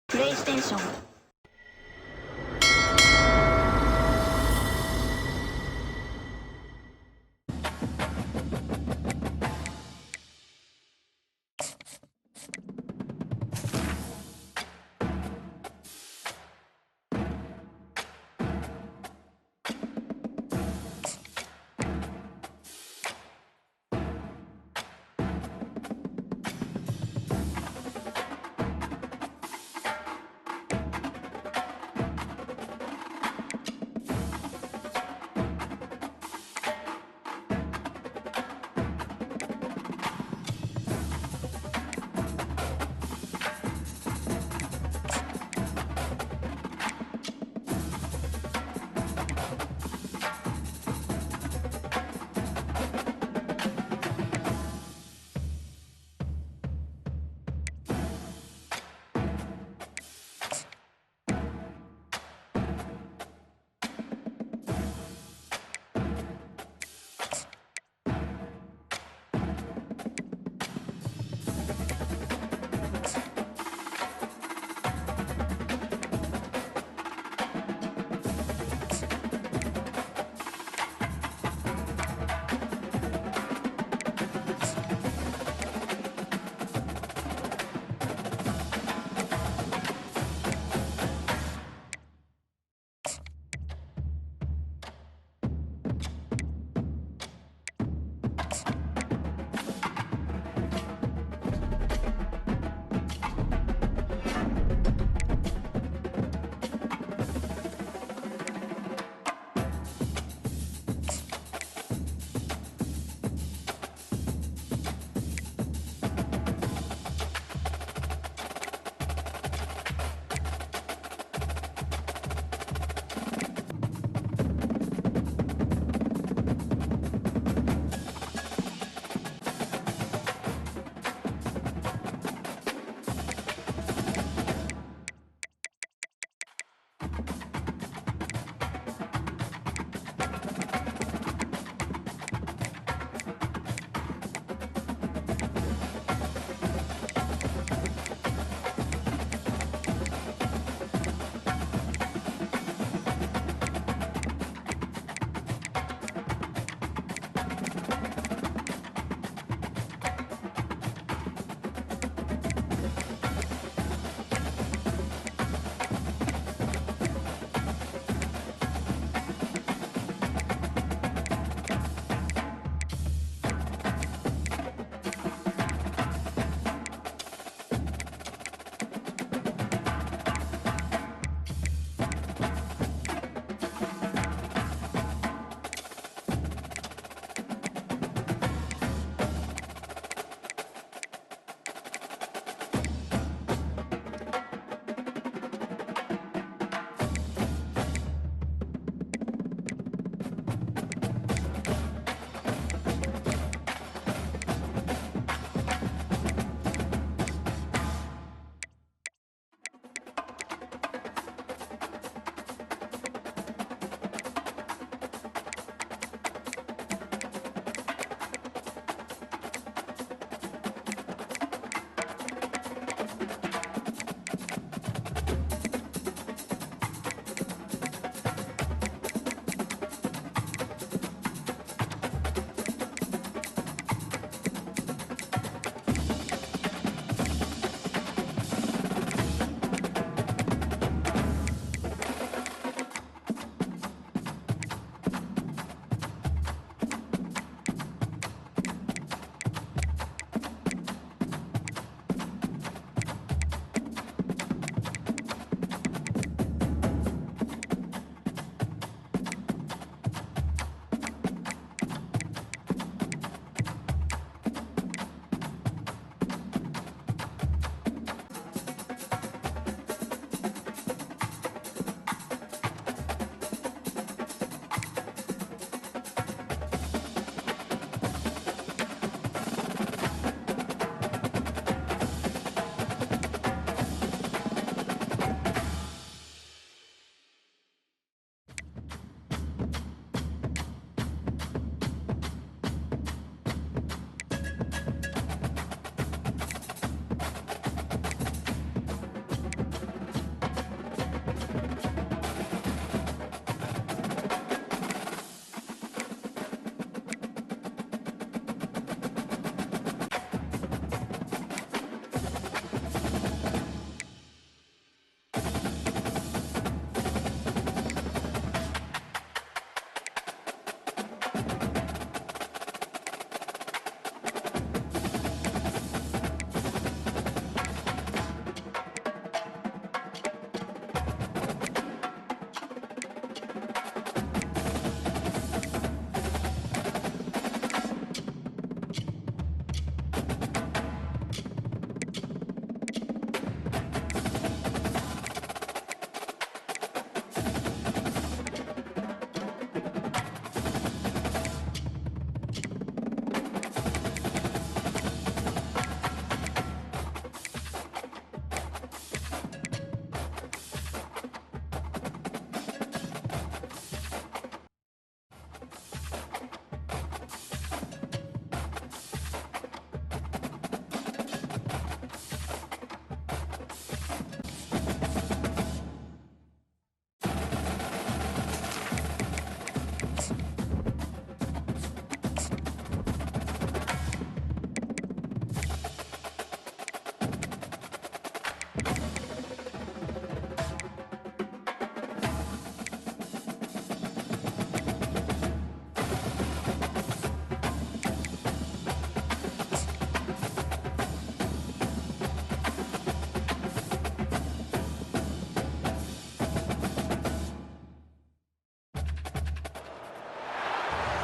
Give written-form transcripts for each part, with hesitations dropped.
プレイステーション。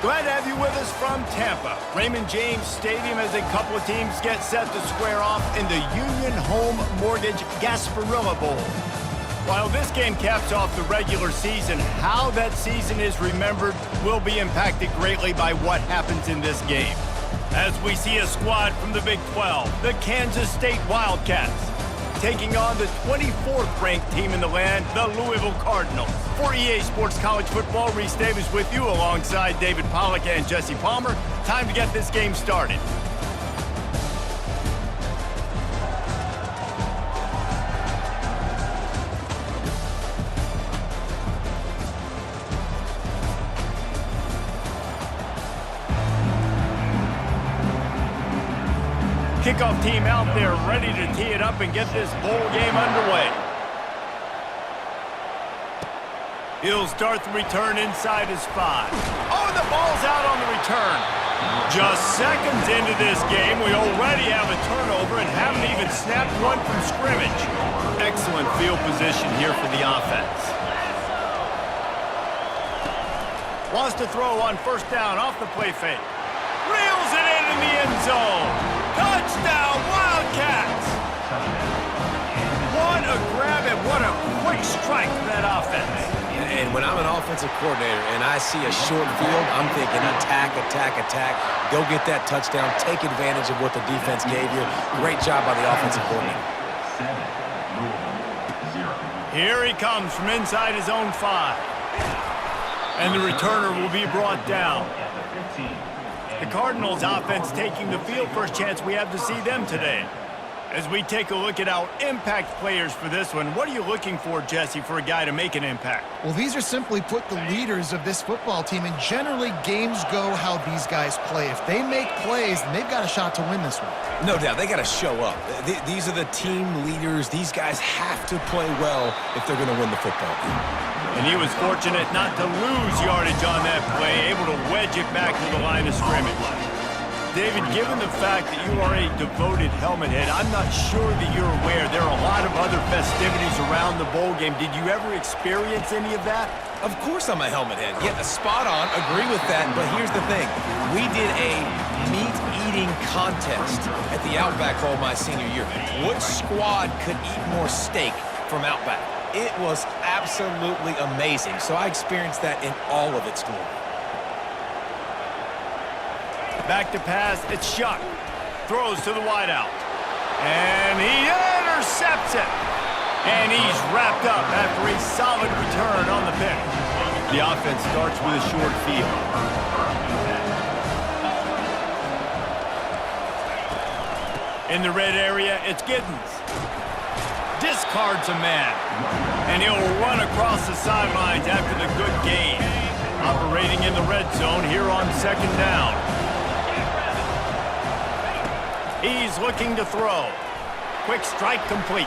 Glad to have you with us from Tampa. Raymond James Stadium as a couple of teams get set to square off in the Union Home Mortgage Gasparilla Bowl. While this game caps off the regular season, how that season is remembered will be impacted greatly by what happens in this game. As we see a squad from the Big 12, the Kansas State Wildcats, taking on the 24th ranked team in the land, the Louisville Cardinals. For EA Sports College Football, Reese Davis with you alongside David Pollack and Jesse Palmer. Time to get this game started. Kickoff team out there ready to tee it up and get this bowl game underway. He'll start the return inside his 5. Oh, and the ball's out on the return. Just seconds into this game, we already have a turnover and haven't even snapped one from scrimmage. Excellent field position here for the offense. Wants to throw on first down off the play fake. Reels it in the end zone. Touchdown, Wildcats! What a grab and what a quick strike for that offense. And when I'm an offensive coordinator and I see a short field, I'm thinking attack, attack, attack. Go get that touchdown. Take advantage of what the defense gave you. Great job by the offensive coordinator. Here he comes from inside his own 5. And the returner will be brought down. The Cardinals offense taking the field. First chance we have to see them today. As we take a look at our impact players for this one, what are you looking for, Jesse, for a guy to make an impact? Well, these are simply put the leaders of this football team, and generally games go how these guys play. If they make plays, then they've got a shot to win this one. No doubt, they got to show up. These are the team leaders. These guys have to play well if they're going to win the football game. And he was fortunate not to lose yardage on that play, able to wedge it back to the line of scrimmage. David, given the fact that you are a devoted helmet head, I'm not sure that you're aware there are a lot of other festivities around the bowl game. Did you ever experience any of that? Of course I'm a helmet head. Yeah, spot on. Agree with that. But here's the thing. We did a meat-eating contest at the Outback Bowl my senior year. Which squad could eat more steak from Outback? It was absolutely amazing. So I experienced that in all of its glory. Back to pass, it's Shuck. Throws to the wideout. And he intercepts it. And he's wrapped up after a solid return on the pick. The offense starts with a short field. In the red area, it's Giddens. Discards a man. And he'll run across the sidelines after the good gain. Operating in the red zone here on second down. He's looking to throw. Quick strike complete.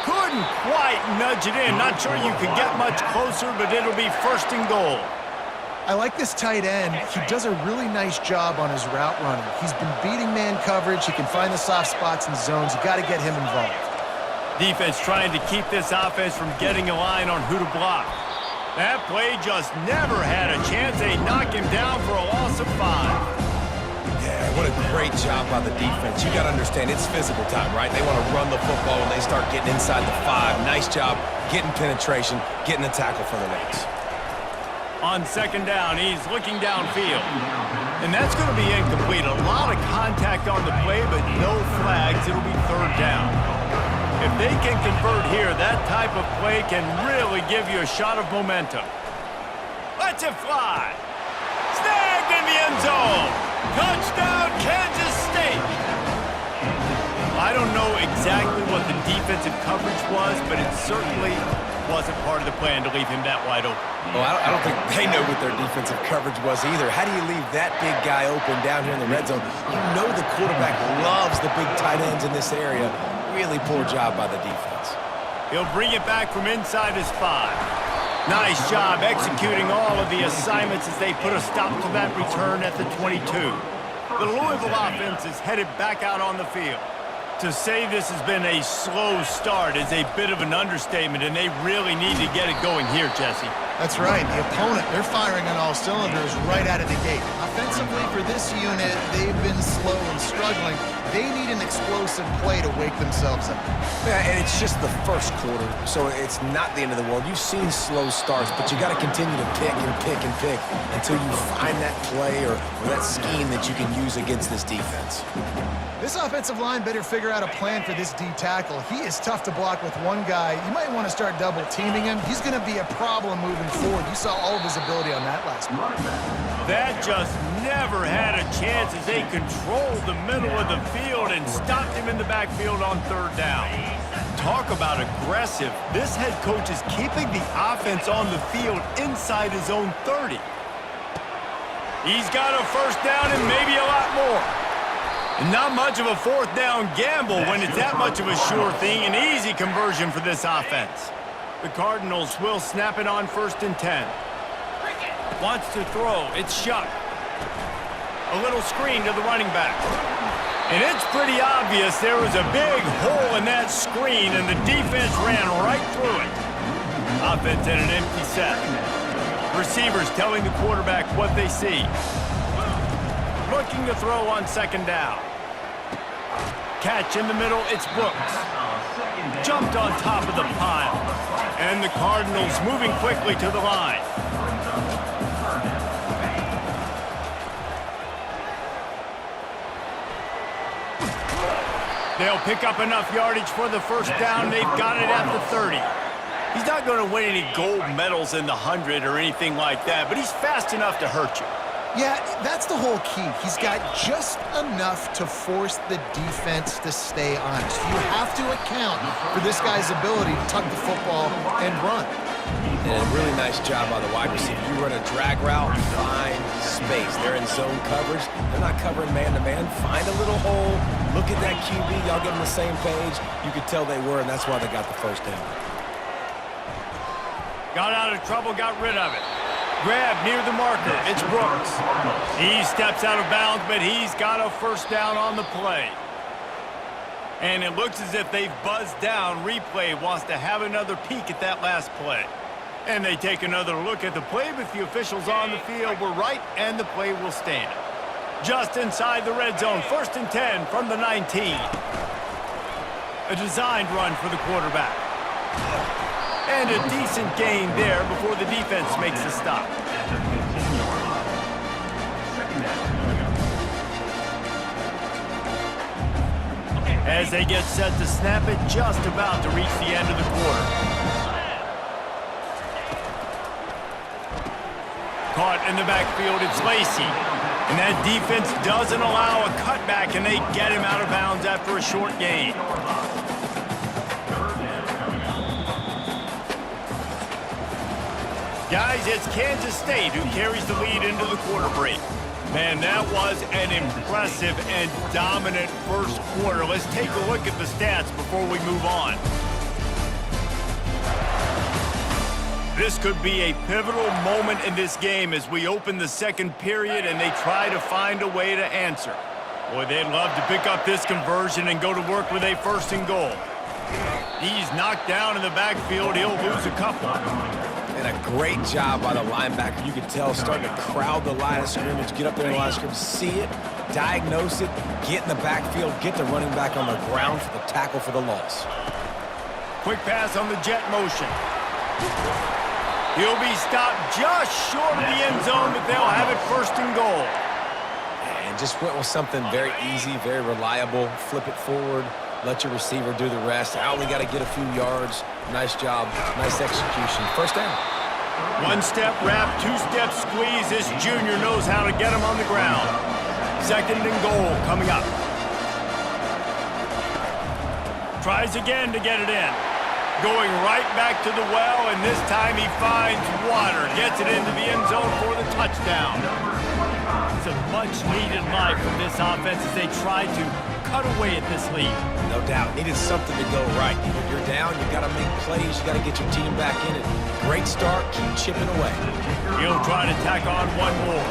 Couldn't quite nudge it in. Not sure you could get much closer, but it'll be first and goal. I like this tight end. He does a really nice job on his route running. He's been beating man coverage. He can find the soft spots in zones. You got to get him involved. Defense trying to keep this offense from getting a line on who to block. That play just never had a chance. They knock him down for a loss of 5. Yeah, what a great job by the defense. You got to understand, it's physical time, right? They want to run the football when they start getting inside the 5. Nice job getting penetration, getting the tackle for the Knicks. On second down, he's looking downfield. And that's going to be incomplete. A lot of contact on the play, but no flags. It'll be third down. If they can convert here, that type of play can really give you a shot of momentum. Let's it fly. Snagged in the end zone. Touchdown, Kansas State. I don't know exactly what the defensive coverage was, but it certainly wasn't part of the plan to leave him that wide open. Well, I don't think they know what their defensive coverage was either. How do you leave that big guy open down here in the red zone? You know the quarterback loves the big tight ends in this area. Really poor job by the defense. He'll bring it back from inside his 5. Nice job executing all of the assignments as they put a stop to that return at the 22. The Louisville offense is headed back out on the field. To say this has been a slow start is a bit of an understatement, and they really need to get it going here, Jesse. That's right. The opponent, they're firing on all cylinders right out of the gate. Offensively, for this unit, they've been slow and struggling. They need an explosive play to wake themselves up. Yeah, and it's just the first quarter, so it's not the end of the world. You've seen slow starts, but you got to continue to pick and pick and pick until you find that play or that scheme that you can use against this defense. This offensive line better figure out a plan for this D tackle. He is tough to block with one guy. You might want to start double teaming him. He's going to be a problem moving forward. You saw all of his ability on that last play. That just never had a chance as they controlled the middle of the field and stopped him in the backfield on third down. Talk about aggressive. This head coach is keeping the offense on the field inside his own 30. He's got a first down and maybe a lot more. And not much of a fourth down gamble when it's that much of a sure thing. An easy conversion for this offense. The Cardinals will snap it on 1st and 10. Wants to throw. It's Shuck. A little screen to the running back. And it's pretty obvious there was a big hole in that screen, and the defense ran right through it. Offense at an empty set. Receivers telling the quarterback what they see. Looking to throw on 2nd down. Catch in the middle, it's Brooks. Jumped on top of the pile. And the Cardinals moving quickly to the line. They'll pick up enough yardage for the first down. They've got it at the 30. He's not going to win any gold medals in the 100 or anything like that, but he's fast enough to hurt you. Yeah, that's the whole key. He's got just enough to force the defense to stay honest. You have to account for this guy's ability to tuck the football and run. And a really nice job by the wide receiver. You run a drag route, find space. They're in zone coverage. They're not covering man-to-man. Find a little hole. Look at that QB. Y'all get on the same page. You could tell they were, and that's why they got the first down. Got out of trouble, got rid of it. Grab near the marker. It's Brooks. He steps out of bounds, but he's got a first down on the play. And it looks as if they've buzzed down. Replay wants to have another peek at that last play. And they take another look at the play, but the officials on the field were right, and the play will stand. Just inside the red zone, 1st and 10 from the 19. A designed run for the quarterback. And a decent gain there before the defense makes a stop. As they get set to snap it, just about to reach the end of the quarter. Caught in the backfield, it's Lacey. And that defense doesn't allow a cutback, and they get him out of bounds after a short gain. Guys, it's Kansas State who carries the lead into the quarter break. Man, that was an impressive and dominant first quarter. Let's take a look at the stats before we move on. This could be a pivotal moment in this game as we open the second period and they try to find a way to answer. Boy, they'd love to pick up this conversion and go to work with a 1st and goal. He's knocked down in the backfield. He'll lose a couple. And a great job by the linebacker. You can tell starting to crowd the line of scrimmage, get up there in the line of scrimmage, see it, diagnose it, get in the backfield, get the running back on the ground for the tackle for the loss. Quick pass on the jet motion. He'll be stopped just short of the end zone, but they'll have it 1st and goal. And just went with something very easy, very reliable. Flip it forward, let your receiver do the rest. I only got to get a few yards. Nice job, nice execution. First down. 1-step wrap, 2-step squeeze. This junior knows how to get him on the ground. 2nd and goal coming up. Tries again to get it in. Going right back to the well, and this time he finds water. Gets it into the end zone for the touchdown. It's a much-needed life from this offense as they try to cut away at this lead. No doubt. Needed something to go right. When you're down, you got to make plays. You got to get your team back in it. Great start. Keep chipping away. He'll try to tack on one more.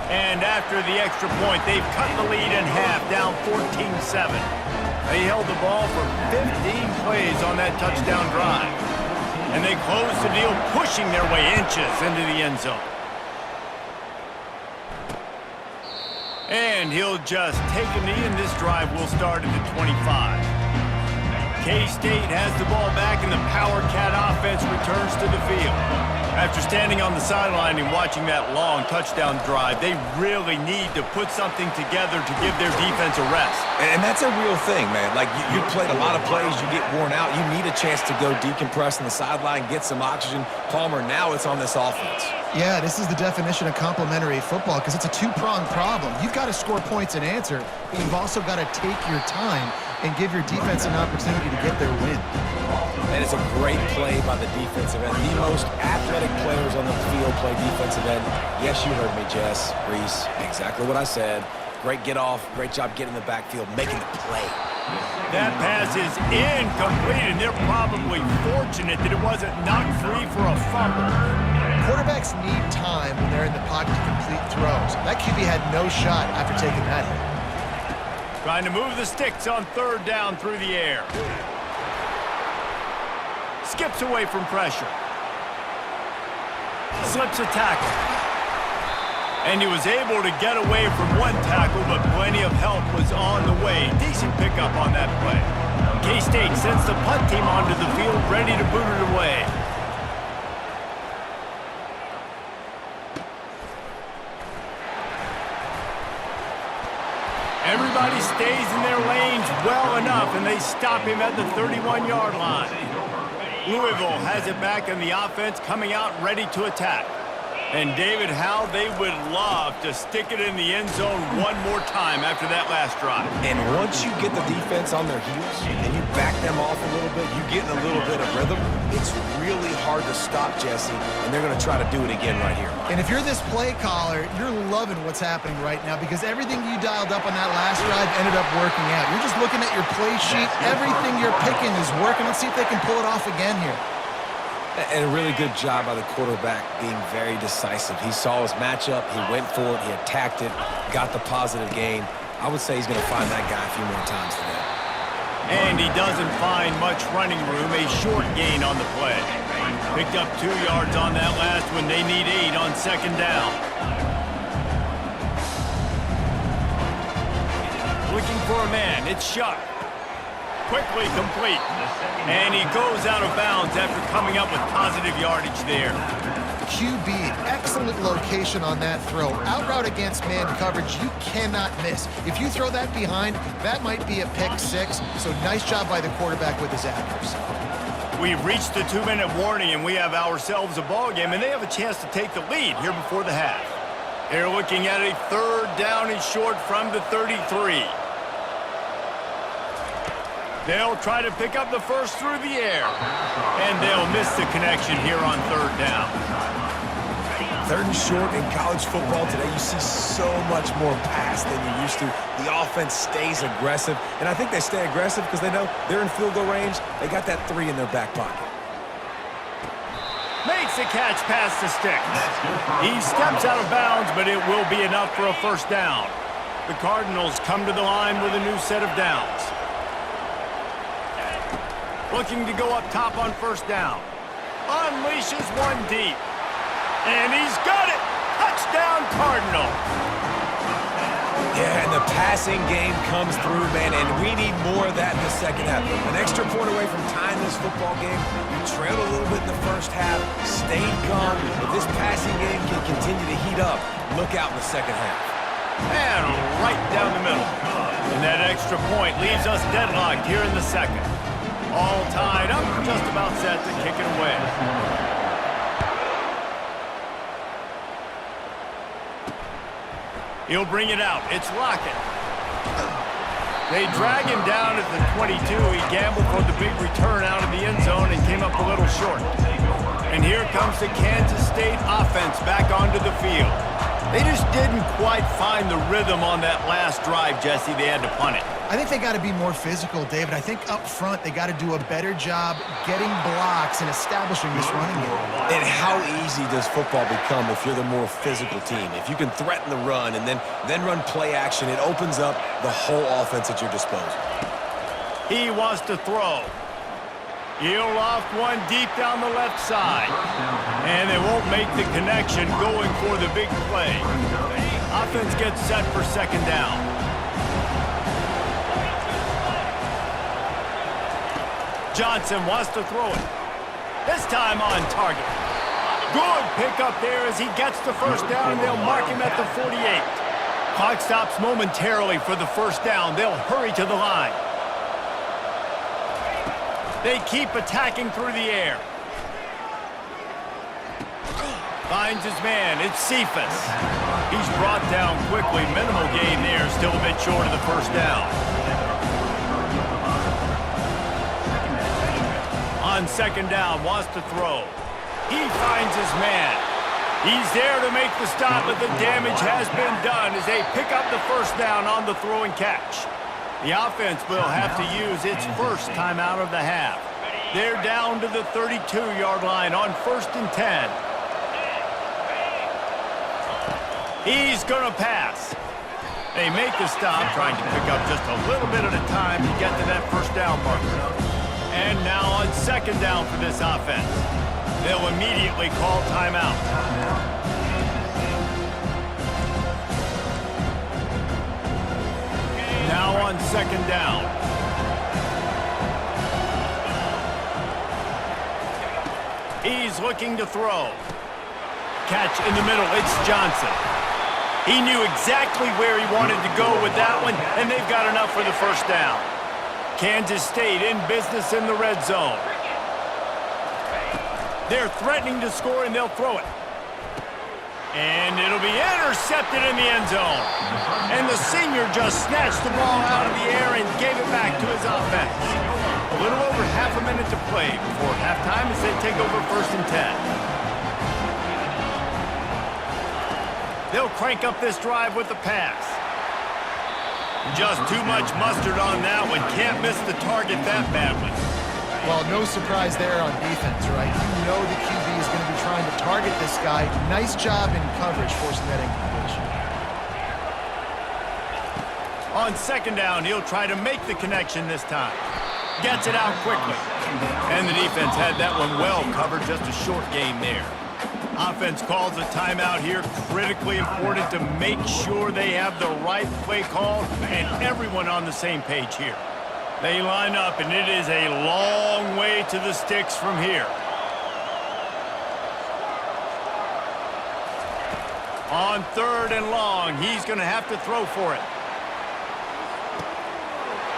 And after the extra point, they've cut the lead in half, down 14-7. They held the ball for 15 plays on that touchdown drive. And they close the deal, pushing their way inches into the end zone. And he'll just take a knee, and this drive will start at the 25. K-State has the ball back, and the Power Cat offense returns to the field. After standing on the sideline and watching that long touchdown drive, they really need to put something together to give their defense a rest. And that's a real thing, man. Like, you played a lot of plays, you get worn out. You need a chance to go decompress on the sideline, get some oxygen. Palmer, now it's on this offense. Yeah, this is the definition of complementary football because it's a two-pronged problem. You've got to score points and answer, but you've also got to take your time and give your defense an opportunity to get their win. And it's a great play by the defensive end. The most athletic players on the field play defensive end. Yes, you heard me, Jess, Reese. Exactly what I said. Great get off. Great job getting in the backfield, making the play. That pass is incomplete, and they're probably fortunate that it wasn't knocked free for a fumble. Quarterbacks need time when they're in the pocket to complete throws. That QB had no shot after taking that hit. Trying to move the sticks on third down through the air. Skips away from pressure. Slips a tackle. And he was able to get away from one tackle, but plenty of help was on the way. Decent pickup on that play. K-State sends the punt team onto the field, ready to boot it away. Everybody stays in their lanes well enough, and they stop him at the 31-yard line. Louisville has it back in the offense, coming out ready to attack. And David, how they would love to stick it in the end zone one more time after that last drive. And once you get the defense on their heels and you back them off a little bit, you get in a little bit of rhythm, it's really hard to stop, Jesse, and they're going to try to do it again right here. And if you're this play caller, you're loving what's happening right now because everything you dialed up on that last drive ended up working out. You're just looking at your play sheet. Everything you're picking is working. Let's see if they can pull it off again here. And a really good job by the quarterback being very decisive. He saw his matchup, he went for it, he attacked it, got the positive gain. I would say he's going to find that guy a few more times today. And he doesn't find much running room, a short gain on the play. Picked up 2 yards on that last one. They need 8 on second down. Looking for a man, it's Shuck. Quickly complete. And he goes out of bounds after coming up with positive yardage there. QB, excellent location on that throw. Out route against man coverage, you cannot miss. If you throw that behind, that might be a pick 6. So nice job by the quarterback with his accuracy. We've reached the 2-minute warning, and we have ourselves a ball game, and they have a chance to take the lead here before the half. They're looking at a third down and short from the 33. They'll try to pick up the first through the air. And they'll miss the connection here on third down. Third and short in college football today, you see so much more pass than you used to. The offense stays aggressive, and I think they stay aggressive because they know they're in field goal range. They got that 3 in their back pocket. Makes the catch past the sticks. He steps out of bounds, but it will be enough for a first down. The Cardinals come to the line with a new set of downs. Looking to go up top on first down. Unleashes one deep. And he's got it! Touchdown, Cardinals! Yeah, and the passing game comes through, man, and we need more of that in the second half. An extra point away from tying this football game. You trailed a little bit in the first half, stayed calm. If this passing game can continue to heat up, look out in the second half. And right down the middle. And that extra point leaves us deadlocked here in the second. All tied up, just about set to kick it away. He'll bring it out. It's Lockett. They drag him down at the 22. He gambled for the big return out of the end zone and came up a little short. And here comes the Kansas State offense back onto the field. They just didn't quite find the rhythm on that last drive, Jesse. They had to punt it. I think they got to be more physical, David. I think up front they got to do a better job getting blocks and establishing this running game. And how easy does football become if you're the more physical team? If you can threaten the run and then run play action, it opens up the whole offense at your disposal. He wants to throw. He'll loft one deep down the left side. And they won't make the connection going for the big play. Offense gets set for second down. Johnson wants to throw it. This time on target. Good pickup there as he gets the first down, and they'll mark him at the 48. Clock stops momentarily for the first down. They'll hurry to the line. They keep attacking through the air. Finds his man. It's Cephas. He's brought down quickly. Minimal gain there. Still a bit short of the first down. On second down, wants to throw. He finds his man. He's there to make the stop, but the damage has been done as they pick up the first down on the throw and catch. The offense will have to use its first timeout of the half. They're down to the 32-yard line on 1st and 10. He's going to pass. They make the stop, trying to pick up just a little bit at a time to get to that first down marker. And now on second down for this offense. They'll immediately call timeout. Now on second down. He's looking to throw. Catch in the middle. It's Johnson. He knew exactly where he wanted to go with that one, and they've got enough for the first down. Kansas State in business in the red zone. They're threatening to score, and they'll throw it. And it'll be intercepted in the end zone. And the senior just snatched the ball out of the air and gave it back to his offense. A little over half a minute to play before halftime as they take over 1st and 10. They'll crank up this drive with the pass. Just too much mustard on that one. Can't miss the target that badly. Well, no surprise there on defense, right? You know the QB is going to be trying to target this guy. Nice job in coverage forcing that incompletion. On second down, he'll try to make the connection this time. Gets it out quickly. And the defense had that one well covered. Just a short game there. Offense calls a timeout here. Critically important to make sure they have the right play call and everyone on the same page here. They line up, and it is a long way to the sticks from here. On 3rd and long, he's going to have to throw for it.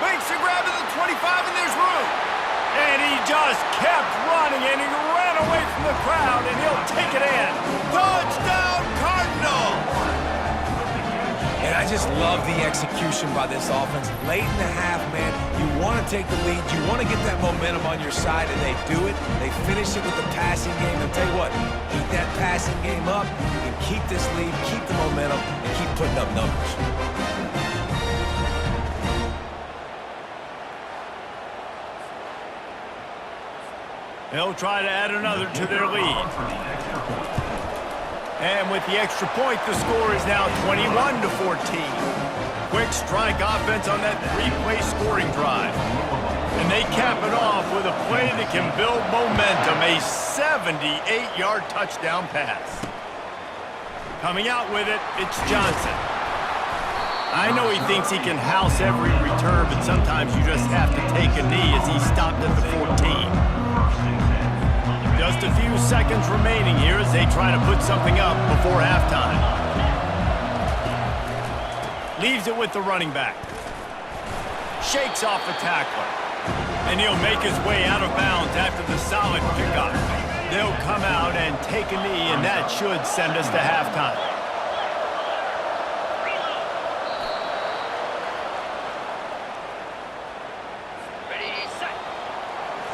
Makes a grab at the 25, and there's room. And he just kept running, and he ran away from the crowd, and he'll take it in. Touchdown, Cardinals! And I just love the execution by this offense. Late in the half, man, you want to take the lead. You want to get that momentum on your side, and they do it. They finish it with the passing game. I'll tell you what, keep that passing game up. You can keep this lead, keep the momentum, and keep putting up numbers. They'll try to add another to their lead. And with the extra point, the score is now 21-14. Quick strike offense on that 3-play scoring drive. And they cap it off with a play that can build momentum, a 78-yard touchdown pass. Coming out with it, it's Johnson. I know he thinks he can house every return, but sometimes you just have to take a knee as he stopped at the 14. Just a few seconds remaining here as they try to put something up before halftime. Leaves it with the running back. Shakes off the tackler. And he'll make his way out of bounds after the solid pickup. They'll come out and take a knee, and that should send us to halftime.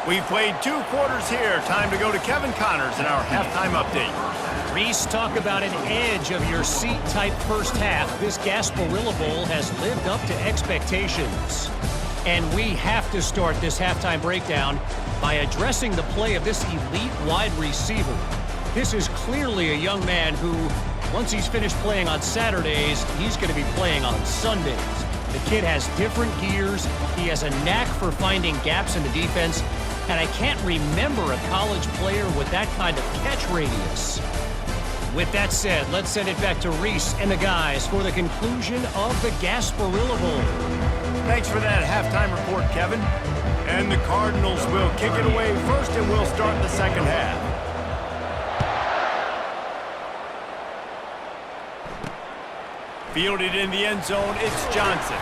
We've played 2 quarters here. Time to go to Kevin Connors in our halftime update. Reese, talk about an edge of your seat type first half. This Gasparilla Bowl has lived up to expectations. And we have to start this halftime breakdown by addressing the play of this elite wide receiver. This is clearly a young man who, once he's finished playing on Saturdays, he's going to be playing on Sundays. The kid has different gears. He has a knack for finding gaps in the defense. and I can't remember a college player with that kind of catch radius. With that said, let's send it back to Reese and the guys for the conclusion of the Gasparilla Bowl. Thanks for that halftime report, Kevin. And the Cardinals will kick it away first, and we'll start the second half. Fielded in the end zone, it's Johnson.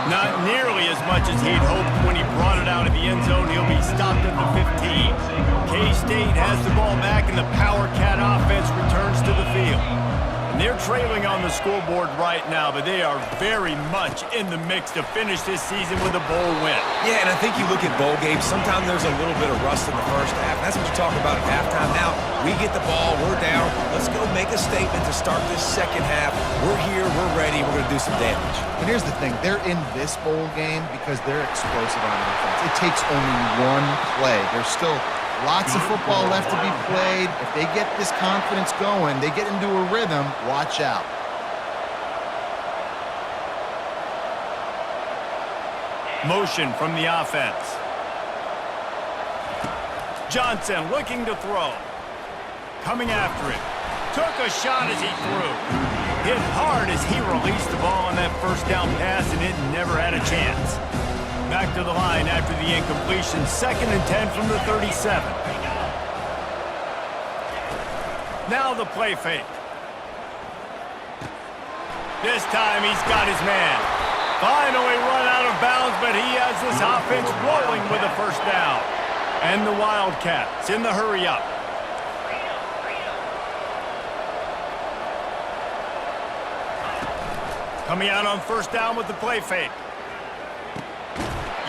Not nearly as much as he'd hoped when he brought it out of the end zone. He'll be stopped at the 15. K-State has the ball back, and the Power Cat offense returns to the field. And they're trailing on the scoreboard right now, but they are very much in the mix to finish this season with a bowl win. Yeah, and I think you look at bowl games, sometimes there's a little bit of rust in the first half. That's what you talk about at halftime. Now, we get the ball, we're down. Let's go make a statement to start this second half. We're here, we're ready, we're going to do some damage. But here's the thing. They're in this bowl game because they're explosive on offense. It takes only one play. There's still lots of football left to be played. If they get this confidence going, they get into a rhythm, watch out. Motion from the offense. Johnson looking to throw. Coming after it. Took a shot as he threw. Hit hard as he released the ball on that first down pass, and it never had a chance. Back to the line after the incompletion. 2nd and 10 from the 37. Now the play fake. This time he's got his man. Finally run out of bounds, but he has this offense rolling with a first down. And the Wildcats in the hurry up. Coming out on first down with the play fake.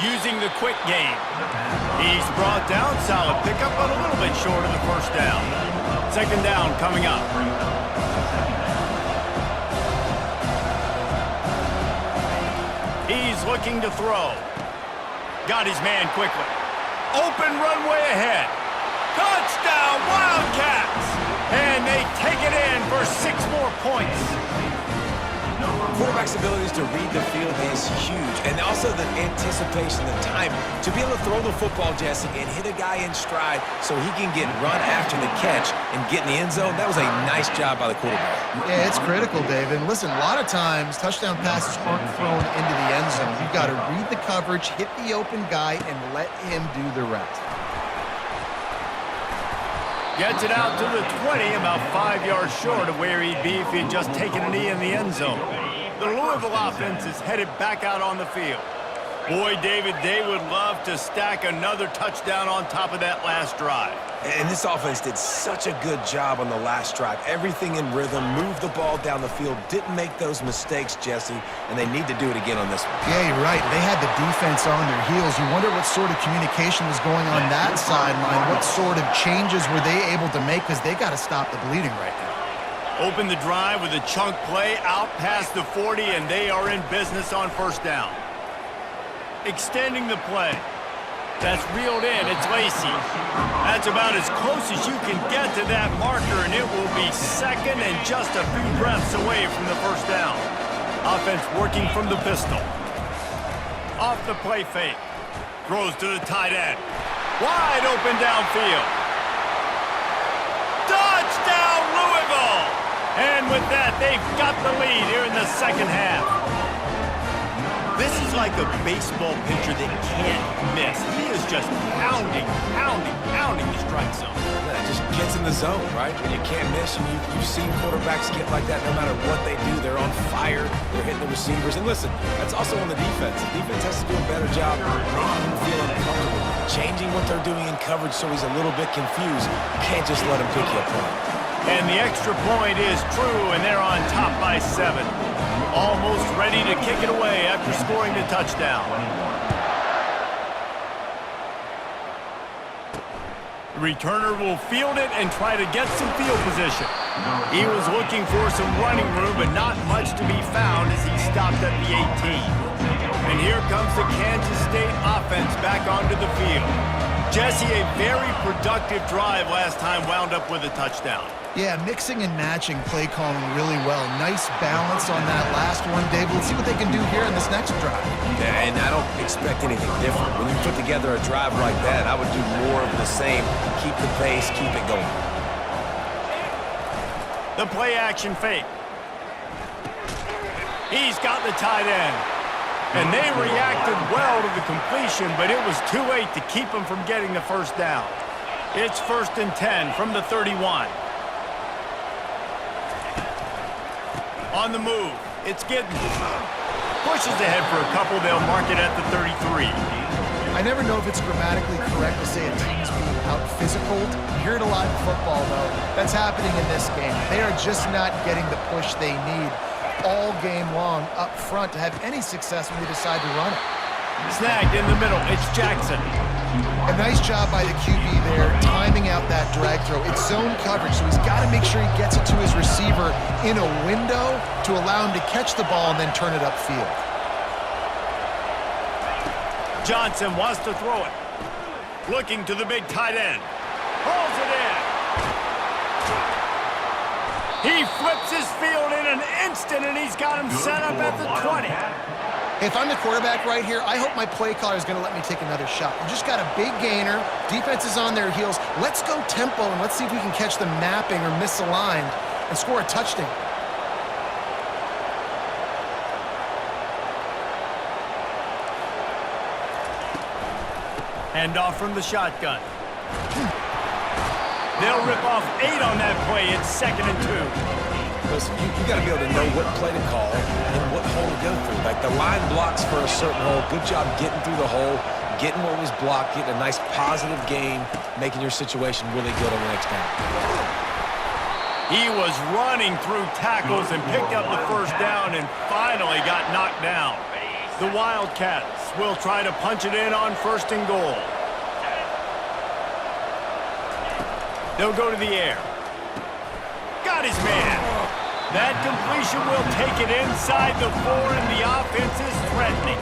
Using the quick game. He's brought down. Solid pickup, but a little bit short of the first down. 2nd down coming up. He's looking to throw. Got his man quickly. Open runway ahead. Touchdown, Wildcats! And they take it in for 6 more points. Quarterback's abilities to read the field is huge, and also the anticipation, the timing. To be able to throw the football, Jesse, and hit a guy in stride so he can get run after the catch and get in the end zone, that was a nice job by the quarterback. Yeah, it's critical, David. And listen, a lot of times, touchdown passes aren't thrown into the end zone. You've got to read the coverage, hit the open guy, and let him do the rest. Gets it out to the 20, about 5 yards short of where he'd be if he'd just taken a knee in the end zone. The Louisville offense is headed back out on the field. Boy, David, they would love to stack another touchdown on top of that last drive. And this offense did such a good job on the last drive. Everything in rhythm, moved the ball down the field, didn't make those mistakes, Jesse, and they need to do it again on this one. Yeah, you're right. They had the defense on their heels. You wonder what sort of communication was going on that sideline. What sort of changes were they able to make, because they got to stop the bleeding right now. Open the drive with a chunk play out past the 40, and they are in business on first down. Extending the play. That's reeled in. It's Lacey. That's about as close as you can get to that marker, and it will be 2nd and just a few breaths away from the first down. Offense working from the pistol. Off the play fake. Throws to the tight end. Wide open downfield. Touchdown, Louisville! And with that, they've got the lead here in the second half. This is like a baseball pitcher that can't miss. He is just pounding the strike zone. Yeah, just gets in the zone, right? And you can't miss. And you've seen quarterbacks get like that no matter what they do. They're on fire. They're hitting the receivers. And listen, that's also on the defense. The defense has to do a better job making him feel uncomfortable, changing what they're doing in coverage so he's a little bit confused. You can't just let him pick you apart. And the extra point is true, and they're on top by 7. Almost ready to kick it away after scoring the touchdown. The returner will field it and try to get some field position. He was looking for some running room, but not much to be found as he stopped at the 18. And here comes the Kansas State offense back onto the field. Jesse, a very productive drive last time wound up with a touchdown. Yeah, mixing and matching play calling really well. Nice balance on that last one, Dave. Let's see what they can do here in this next drive. Yeah, and I don't expect anything different. When you put together a drive like that, I would do more of the same. Keep the pace, keep it going. The play action fake. He's got the tight end. And they reacted well to the completion, but it was too late to keep him from getting the first down. It's 1st and 10 from the 31. On the move, it's Giddens. Pushes ahead for a couple, they'll mark it at the 33. I never know if it's grammatically correct to say a team's being out-physicaled. You hear it a lot in football, though. That's happening in this game. They are just not getting the push they need all game long up front to have any success when they decide to run it. Snagged in the middle, it's Jackson. A nice job by the QB there, timing out that drag throw. It's zone coverage, so he's got to make sure he gets it to his receiver in a window to allow him to catch the ball and then turn it upfield. Johnson wants to throw it. Looking to the big tight end. Pulls it in. He flips his field in an instant, and he's got him set up at the 20. If I'm the quarterback right here, I hope my play caller is going to let me take another shot. We just got a big gainer. Defense is on their heels. Let's go tempo, and let's see if we can catch them napping or misaligned and score a touchdown. Handoff from the shotgun. They'll rip off 8 on that play. It's 2nd and 2. Listen, you got to be able to know what play to call and what hole to go through. Like the line blocks for a certain hole. Good job getting through the hole, getting what was blocked, getting a nice positive gain, making your situation really good on the next down. He was running through tackles and picked up the first down and finally got knocked down. The Wildcats will try to punch it in on 1st and goal. They'll go to the air. Got his man. That completion will take it inside the 4, and the offense is threatening.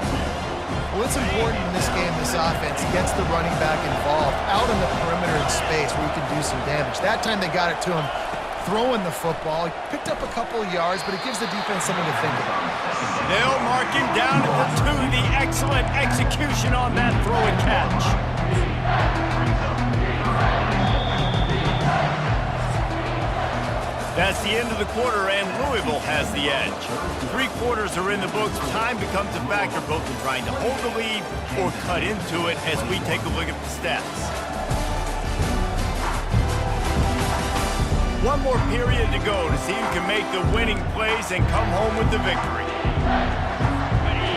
Well, it's important in this game, this offense gets the running back involved out in the perimeter in space where he can do some damage. That time they got it to him throwing the football. He picked up a couple of yards, but it gives the defense something to think about. They'll mark him down at the 2. The excellent execution on that throw and catch. That's the end of the quarter, and Louisville has the edge. 3 quarters are in the books. Time becomes a factor both in trying to hold the lead or cut into it as we take a look at the stats. 1 more period to go to see who can make the winning plays and come home with the victory.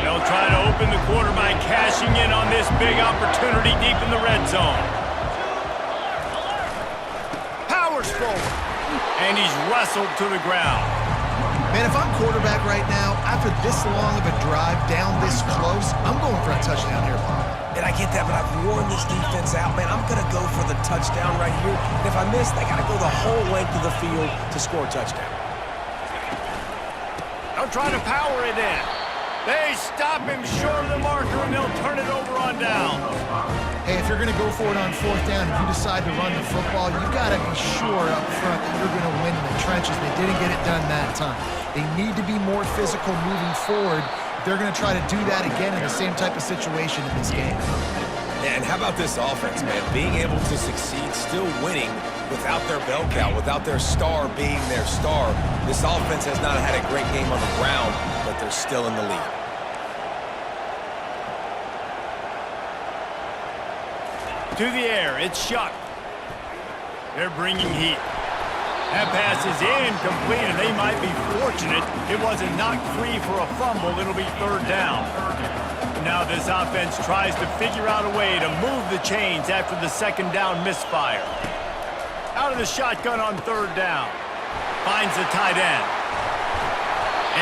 They'll try to open the quarter by cashing in on this big opportunity deep in the red zone. Powers forward. And he's wrestled to the ground. Man, if I'm quarterback right now, after this long of a drive down this close, I'm going for a touchdown here, Bob. And I get that, but I've worn this defense out, man. I'm going to go for the touchdown right here. And if I miss, they got to go the whole length of the field to score a touchdown. They'll try to power it in. They stop him short of the marker, and they'll turn it over on down. Hey, if you're going to go for it on 4th down, if you decide to run the football, you got to be sure up front that you're going to win in the trenches. They didn't get it done that time. They need to be more physical moving forward. They're going to try to do that again in the same type of situation in this game. And how about this offense, man? Being able to succeed, still winning without their bell cow, without their star being their star. This offense has not had a great game on the ground, but they're still in the lead. To the air, it's Shuck. They're bringing heat. That pass is incomplete, and they might be fortunate it wasn't knocked free for a fumble. It'll be 3rd down. Now this offense tries to figure out a way to move the chains after the 2nd down misfire. Out of the shotgun on 3rd down. Finds the tight end.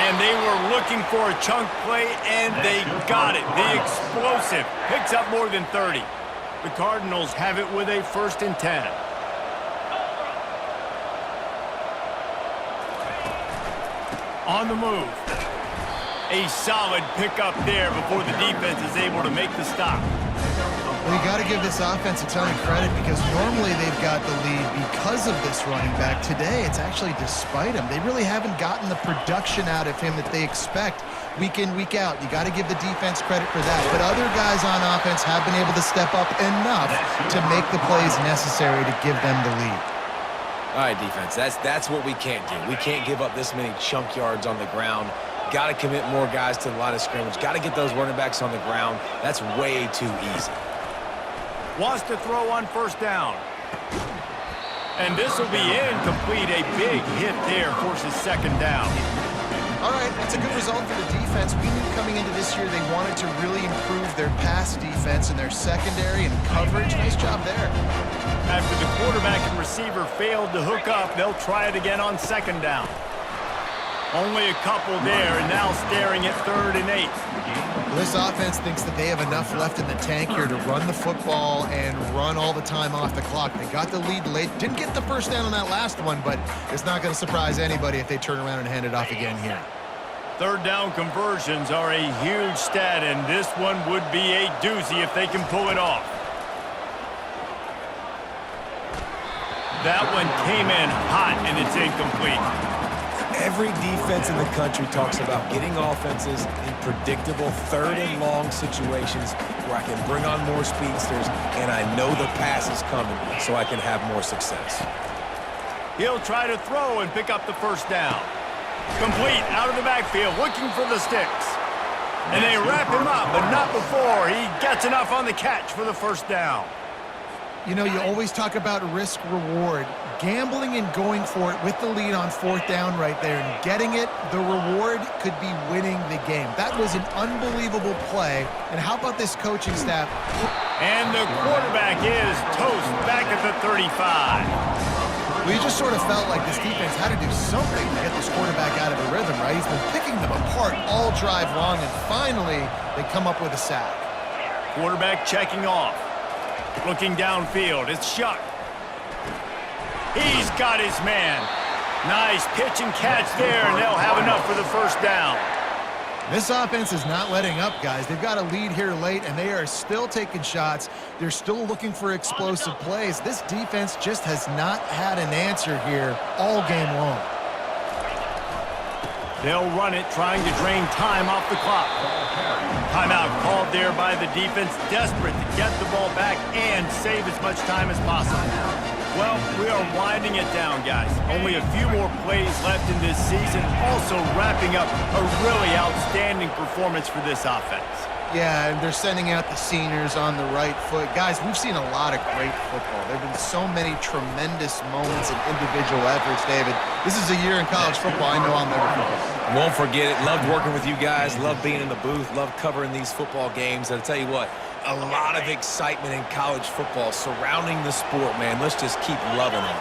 And they were looking for a chunk play, and they got it. The explosive picks up more than 30. The Cardinals have it with a 1st and 10. On the move. A solid pickup there before the defense is able to make the stop. Well, We got to give this offense a ton of credit because normally they've got the lead because of this running back. Today, it's actually despite him. They really haven't gotten the production out of him that they expect week in, week out. You got to give the defense credit for that. But other guys on offense have been able to step up enough to make the plays necessary to give them the lead. All right, defense, that's what we can't do. We can't give up this many chunk yards on the ground. Got to commit more guys to the line of scrimmage. Got to get those running backs on the ground. That's way too easy. Wants to throw on first down. And this will be incomplete. A big hit there forces second down. All right, that's a good result for the defense. We knew coming into this year they wanted to really improve their pass defense and their secondary and coverage. Nice job there. After the quarterback and receiver failed to hook up, they'll try it again on second down. Only a couple there, and now staring at 3rd and 8. This offense thinks that they have enough left in the tank here to run the football and run all the time off the clock. They got the lead late. Didn't get the first down on that last one, but it's not going to surprise anybody if they turn around and hand it off again here. 3rd down conversions are a huge stat, and this one would be a doozy if they can pull it off. That one came in hot, and it's incomplete. Every defense in the country talks about getting offenses in predictable 3rd and long situations where I can bring on more speedsters and I know the pass is coming so I can have more success. He'll try to throw and pick up the first down. Complete out of the backfield, looking for the sticks. And they wrap him up, but not before he gets enough on the catch for the first down. You know, you always talk about risk-reward. Gambling and going for it with the lead on 4th down right there and getting it, the reward could be winning the game. That was an unbelievable play. And how about this coaching staff? And the quarterback is toast back at the 35. Well, you just sort of felt like this defense had to do something to get this quarterback out of a rhythm, right? He's been picking them apart all drive long, and finally they come up with a sack. Quarterback checking off. Looking downfield, it's Shuck. He's got his man. Nice pitch and catch there, and they'll have enough for the first down. This offense is not letting up, guys. They've got a lead here late, and they are still taking shots. They're still looking for explosive plays. This defense just has not had an answer here all game long. They'll run it, trying to drain time off the clock. Timeout called there by the defense, desperate to get the ball back and save as much time as possible. Well, we are winding it down, guys. Only a few more plays left in this season, also wrapping up a really outstanding performance for this offense. Yeah, and they're sending out the seniors on the right foot. Guys, we've seen a lot of great football. There have been so many tremendous moments and individual efforts, David. This is a year in college football I know I'll never forget. Won't forget it. Loved working with you guys. Loved being in the booth. Loved covering these football games. And I'll tell you what, a lot of excitement in college football surrounding the sport, man. Let's just keep loving it.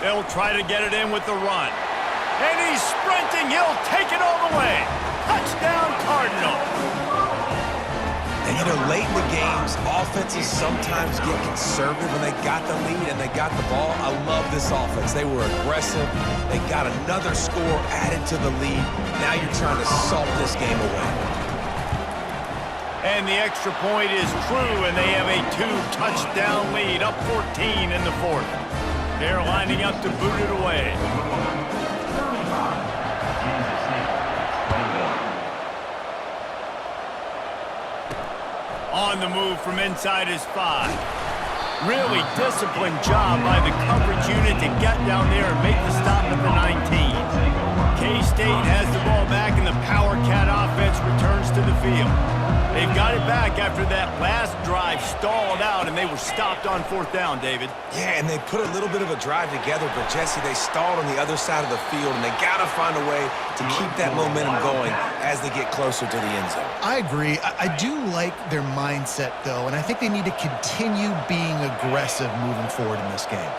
They'll try to get it in with the run. And he's sprinting. He'll take it all the way. Touchdown, Cardinals. And, you know, late in the games, offenses sometimes get conservative when they got the lead and they got the ball. I love this offense. They were aggressive. They got another score added to the lead. Now you're trying to salt this game away. And the extra point is true, and they have a 2-touchdown lead, up 14 in the 4th. They're lining up to boot it away. On the move from inside his 5. Really disciplined job by the coverage unit to get down there and make the stop at the 19. K-State has the ball back, and the Power Cat offense returns to the field. They've got it back after that last drive stalled out, and they were stopped on 4th down, David. Yeah, and they put a little bit of a drive together, but, Jesse, they stalled on the other side of the field, and they got to find a way to keep that momentum going as they get closer to the end zone. I agree. I do like their mindset, though, and I think they need to continue being aggressive moving forward in this game.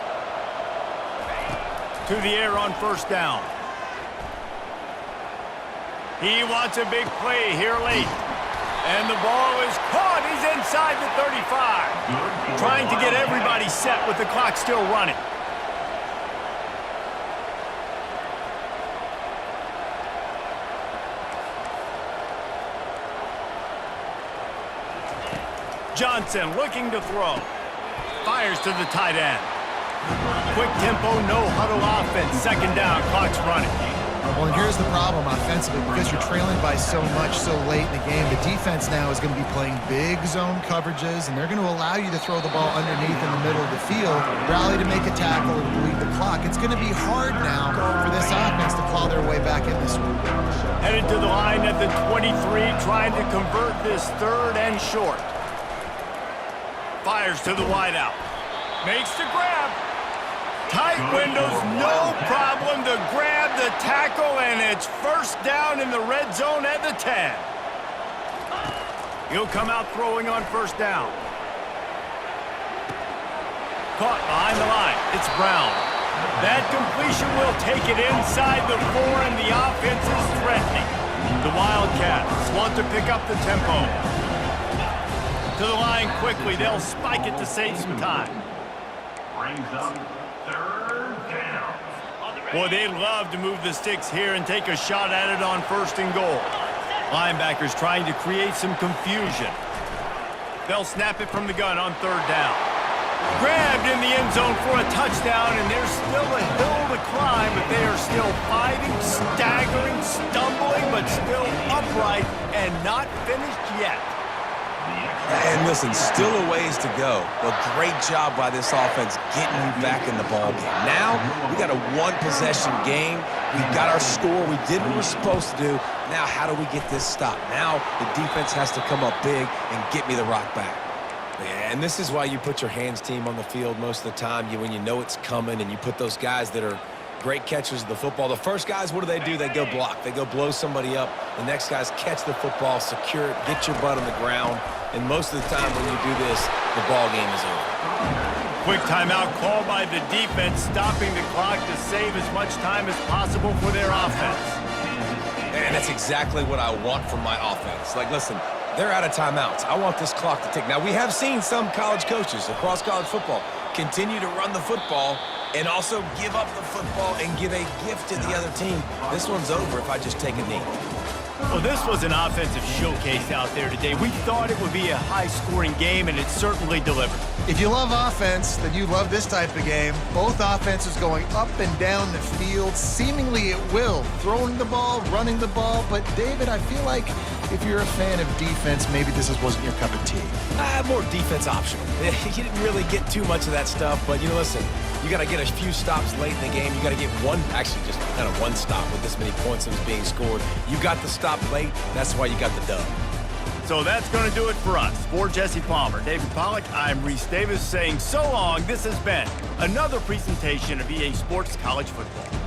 To the air on 1st down. He wants a big play here late. And the ball is caught. He's inside the 35. Trying to get everybody set with the clock still running. Johnson looking to throw. Fires to the tight end. Quick tempo, no huddle offense. Second down, clock's running. Well, and here's the problem offensively. Because you're trailing by so much so late in the game, the defense now is going to be playing big zone coverages, and they're going to allow you to throw the ball underneath in the middle of the field, rally to make a tackle, and bleed the clock. It's going to be hard now for this offense to claw their way back in this one. Headed to the line at the 23, trying to convert this third and short. Fires to the wideout. Makes the grab. Tight windows, no problem to grab the tackle, and it's first down in the red zone at the 10. He'll come out throwing on first down. Caught behind the line. It's Brown. That completion will take it inside the 4, and the offense is threatening. The Wildcats want to pick up the tempo. To the line quickly. They'll spike it to save some time. Brings up third down. Boy, they'd love to move the sticks here and take a shot at it on first and goal. Linebackers trying to create some confusion. They'll snap it from the gun on third down. Grabbed in the end zone for a touchdown, and there's still a hill to climb, but they are still fighting, staggering, stumbling, but still upright and not finished yet. And listen, still a ways to go. But great job by this offense getting you back in the ball game. Now, we got a one-possession game. We got our score. We did what we're supposed to do. Now, how do we get this stopped? Now, the defense has to come up big and get me the rock back. Yeah, and this is why you put your hands team on the field most of the time. When you know it's coming, and you put those guys that are great catchers of the football. The first guys, what do? They go block. They go blow somebody up. The next guys catch the football, secure it, get your butt on the ground. And most of the time when you do this, the ball game is over. Quick timeout called by the defense, stopping the clock to save as much time as possible for their offense. And that's exactly what I want from my offense. Like, listen, they're out of timeouts. I want this clock to tick. Now, we have seen some college coaches across college football continue to run the football and also give up the football and give a gift to the other team. This one's over if I just take a knee. Well, this was an offensive showcase out there today. We thought it would be a high-scoring game, and it certainly delivered. If you love offense, then you love this type of game. Both offenses going up and down the field, seemingly at will. Throwing the ball, running the ball. But, David, I feel like if you're a fan of defense, maybe this wasn't your cup of tea. More defense optional. You didn't really get too much of that stuff, but, listen, you got to get a few stops late in the game. You got to get just kind of one stop with this many points that was being scored. You got the stop late. That's why you got the dub. So that's going to do it for us. For Jesse Palmer, David Pollack, I'm Reese Davis saying so long. This has been another presentation of EA Sports College Football.